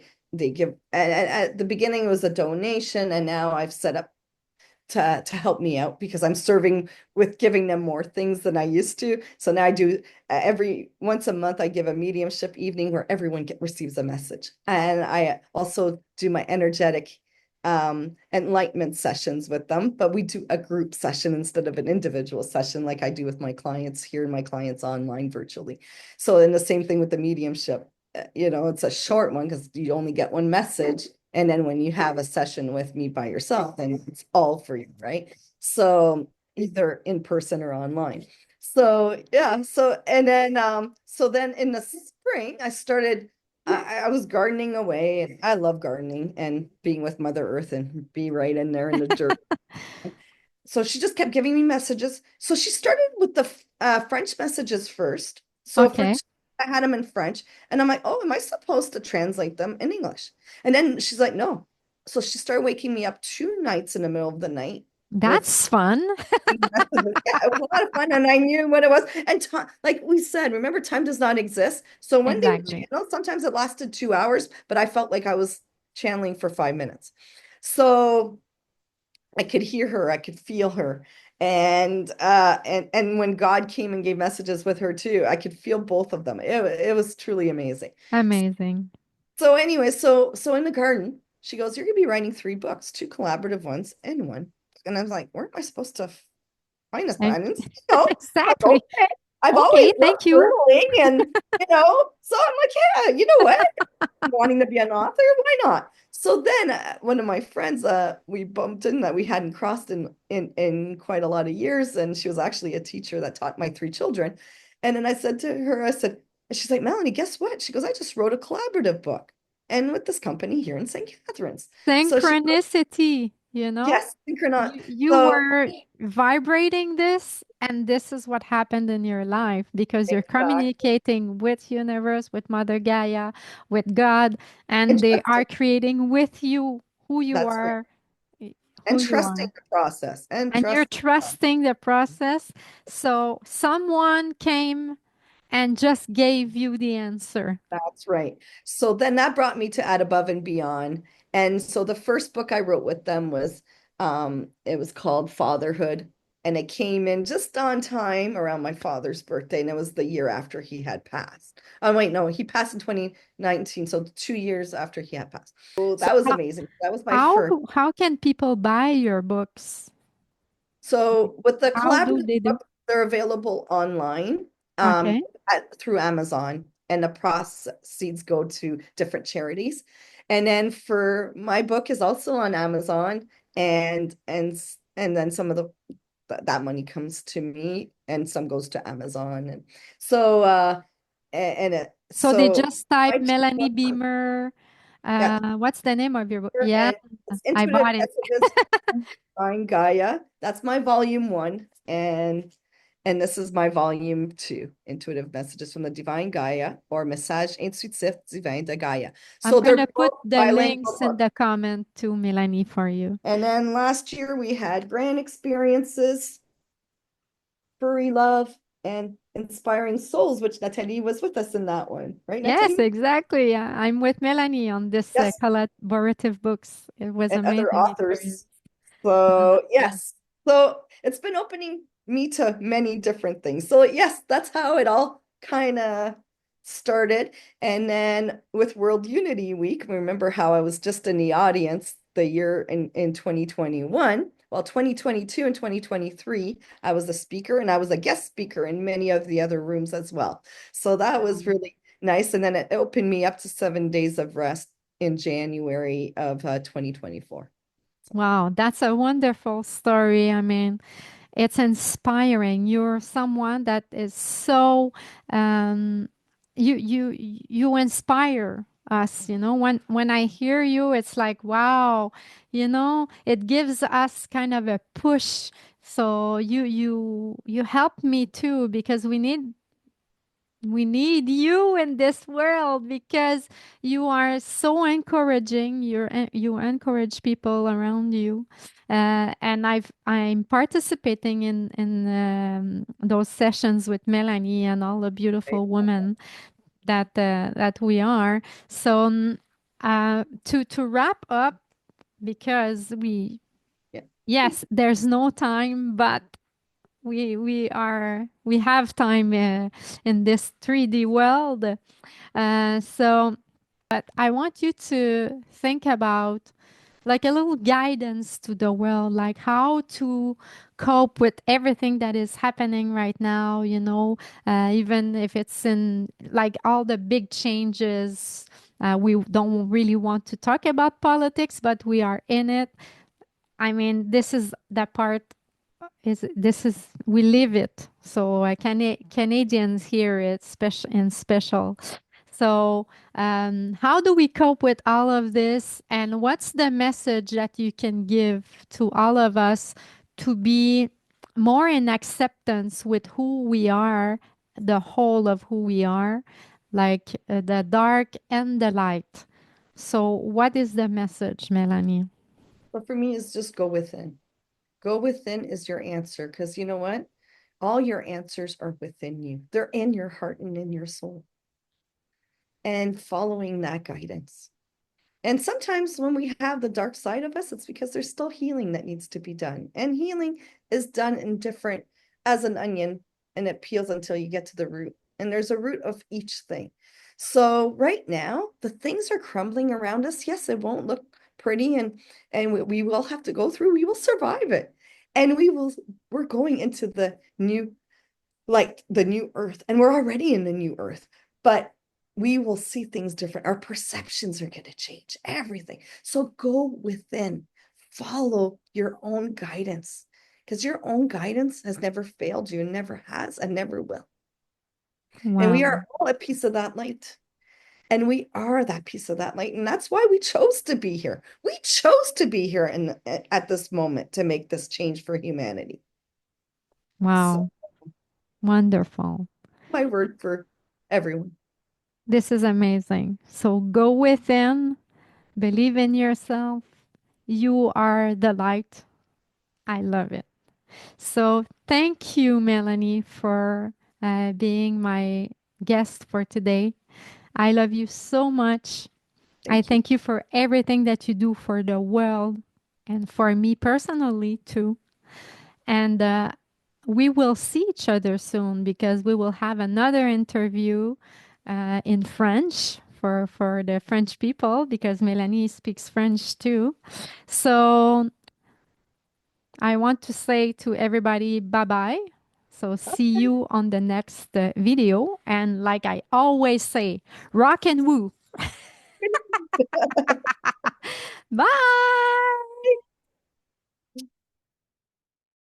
give. And at the beginning, it was a donation, and now I've set up to help me out because I'm serving with giving them more things than I used to. So now I do every once a month I give a mediumship evening where everyone receives a message. And I also do my energetic enlightenment sessions with them, but we do a group session instead of an individual session like I do with my clients here and my clients online virtually. So and the same thing with the mediumship. It's a short one because you only get one message. And then when you have a session with me by yourself, then it's all for you, right? So either in person or online. So yeah, so then in the spring, I was gardening away, and I love gardening and being with Mother Earth and be right in there in the dirt. So she just kept giving me messages. So she started with the French messages first. So Okay. I had them in French, and I'm like, oh, am I supposed to translate them in English? And then she's like, no. So she started waking me up two nights in the middle of the night with That's fun. messages. Yeah, it was a lot of fun, and I knew what it was. And like we said, remember, time does not exist. So when they would Exactly. channel, sometimes it lasted 2 hours, but I felt like I was channeling for 5 minutes. So I could hear her, I could feel her. And when God came and gave messages with her too, I could feel both of them. It was truly amazing. Amazing. So anyway, so in the garden, she goes, "You're gonna be writing three books, two collaborative ones and one." And I was like, "Where am I supposed to find this?" And And I'm like, exactly. okay. I've always Okay, loved thank you. journaling, and so I'm like, yeah, you know what? Wanting to be an author, why not? So then one of my friends, we bumped in that we hadn't crossed in quite a lot of years, and she was actually a teacher that taught my three children. And then I said to her, I said, and she's like, "Melanie, guess what?" She goes, "I just wrote a collaborative book, and with this company here in St. Catharines." So she Synchronicity. you know? Yes, synchronous. You So were vibrating this, and this is what happened in your life because you're exactly. communicating with universe, with Mother Gaia, with God, And and they trusting. are creating with you who you That's right. are, who And you trusting are. the process. And And you're trusting. trusting the process. So someone came and just gave you the answer. That's right. So then that brought me to Add Above and Beyond. And so the first book I wrote with them was it was called Fatherhood. And it came in just on time around my father's birthday. And it was the year after he had passed. Oh, wait, no, he passed in 2019. So 2 years after he had passed. So So that was amazing. That was my how first. how can people buy your books? So with the How do collaborative they do? books, they're available online Okay. through Amazon, and the proceeds go to different charities. And then for my book is also on Amazon, and then some of that money comes to me, and some goes to Amazon, and so So they so just type my two Melanie books, Beamer. yeah, What's the name of your book? Yeah, and it's I Intuitive bought it. Messages from Divine Gaia. That's my volume 1, and this is my volume 2, Intuitive Messages from the Divine Gaia, or Message Intuitif Divin de Gaia. I'm So they're gonna put both the bilingual links in books. the comment to Melanie for you. And then last year we had Grand Experiences, Furry Love, and Inspiring Souls, which Nathalie was with us in that one, right, Yes, Nathalie? exactly. I'm with Melanie on this Yes, collaborative books. It was and other amazing experience. authors. So, Yeah. yes. So it's been opening me to many different things. So, yes, that's how it all kind of started. And then with World Unity Week, remember how I was just in the audience the year in 2021. Well, 2022 and 2023, I was a speaker, and I was a guest speaker in many of the other rooms as well. So that was really nice. And then it opened me up to 7 days of rest in January of 2024. Wow, that's a wonderful story. I mean, it's inspiring. You're someone that is so you inspire us, you know. When I hear you, it's like, wow, you know, it gives us kind of a push. So you help me too because we need you in this world because you are so encouraging. You encourage people around you, and I'm participating in those sessions with Melanie and all the beautiful women that we are. So to wrap up, because Yeah. yes, there's no time, but we have time in this 3D world. So, but I want you to think about like a little guidance to the world, like how to cope with everything that is happening right now, you know, even if it's in like all the big changes. We don't really want to talk about politics, but we are in it. I mean, this is the part is this is we live it. So Canadians hear it special. So how do we cope with all of this, and what's the message that you can give to all of us to be more in acceptance with who we are, the whole of who we are, like the dark and the light? So what is the message, Melanie? But for me, is just go within. Go within is your answer, because you know what? All your answers are within you. They're in your heart and in your soul, and following that guidance. And sometimes when we have the dark side of us, it's because there's still healing that needs to be done. And healing is done in different, as an onion, and it peels until you get to the root. And there's a root of each thing. So right now, the things are crumbling around us. Yes, it won't look pretty, and we will have to go through. We will survive it. And we're going into the new, like the new earth, and we're already in the new earth, but we will see things different. Our perceptions are going to change everything. So go within, follow your own guidance, because your own guidance has never failed you, and never has, and never will. And we Wow. are all a piece of that light. And we are that piece of that light. And that's why we chose to be here. We chose to be here at this moment to make this change for humanity. So Wow. Wonderful. my word for everyone. This is amazing. So go within, believe in yourself. You are the light. I love it. So thank you, Melanie, for being my guest for today. I love you so much. I Thank you. thank you for everything that you do for the world and for me personally, too. And we will see each other soon because we will have another interview in French for the French people because Melanie speaks French too. So I want to say to everybody bye bye. So see you on the next video. And like I always say, rock and woo. Bye.